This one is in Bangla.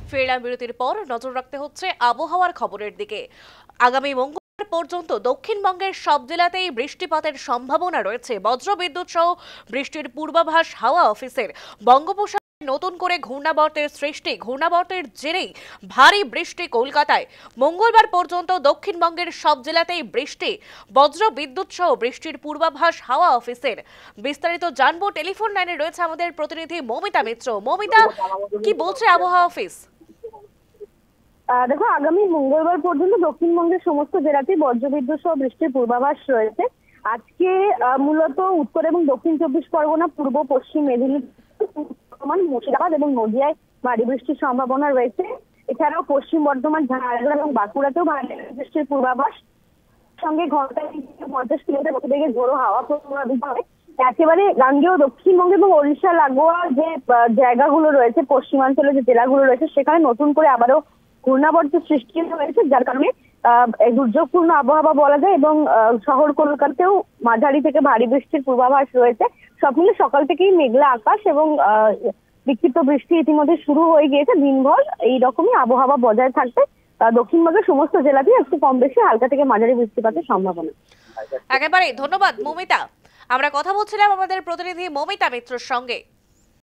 ফেরলাম বিরতির পর নজর রাখতে হচ্ছে আবহাওয়ার খবরের দিকে। আগামী মঙ্গলবার পর্যন্ত দক্ষিণবঙ্গের সব জেলাতেই বৃষ্টিপাতের সম্ভাবনা রয়েছে। বজ্রবিদ্যুৎ সহ বৃষ্টির পূর্বাভাস হাওয়া অফিসের। বঙ্গোপসাগরে নতুন করে ঘূর্ণাবর্তের সৃষ্টি, ঘূর্ণাবর্তের জেরেই ভারী বৃষ্টি কলকাতায়। মঙ্গলবার পর্যন্ত দক্ষিণবঙ্গের সব জেলাতেই বৃষ্টি, বজ্র বিদ্যুৎ সহ বৃষ্টির পূর্বাভাস হাওয়া অফিসের। বিস্তারিত জানবো, টেলিফোন লাইনে রয়েছে আমাদের প্রতিনিধি মমিতা মিত্র। মমিতা, কি বলছে আবহাওয়া অফিস? দেখো, আগামী মঙ্গলবার পর্যন্ত দক্ষিণবঙ্গের সমস্ত জেলাতেই বজ্রবিদ্যুৎ সহ বৃষ্টির পূর্বাভাস রয়েছে। আজকে মূলত উত্তর এবং দক্ষিণ চব্বিশ পরগনা, পূর্ব পশ্চিম মেদিনীপুর, মুর্শিদাবাদ এবং নদিয়ায় ভারী বৃষ্টির সম্ভাবনা রয়েছে। এছাড়াও পশ্চিম বর্ধমান, ঝাড়গ্রাম এবং বাঁকুড়াতেও ভারী বৃষ্টির পূর্বাভাস, সঙ্গে ঘন্টায় 50 কিলোমিটার গতিবেগে ঝোড়ো হাওয়া প্রভাবিত হবে। একেবারে গাঙ্গেয় দক্ষিণবঙ্গ এবং ওড়িশা লাগোয়া যে জায়গাগুলো রয়েছে, পশ্চিমাঞ্চলে যে জেলাগুলো রয়েছে, সেখানে নতুন করে আবারও ঘূর্ণাবর্তের সৃষ্টি হয়েছে, যার কারণে দুর্যোগপূর্ণ আবহাওয়া বলা যায়। এবং শহর কলকাতাতেও মাঝারি থেকে ভারী বৃষ্টির পূর্বাভাস রয়েছে। সব মিলে সকাল থেকেই মেঘলা আকাশ এবং বিক্ষিপ্ত বৃষ্টি ইতিমধ্যে শুরু হয়ে গিয়েছে। দিনভর এইরকমই আবহাওয়া বজায় থাকবে। দক্ষিণবঙ্গের সমস্ত জেলাতেই একটু কম বেশি হালকা থেকে মাঝারি বৃষ্টিপাতের সম্ভাবনা। একেবারে ধন্যবাদ মমিতা। আমরা কথা বলছিলাম আমাদের প্রতিনিধি মমিতা মিত্রর সঙ্গে।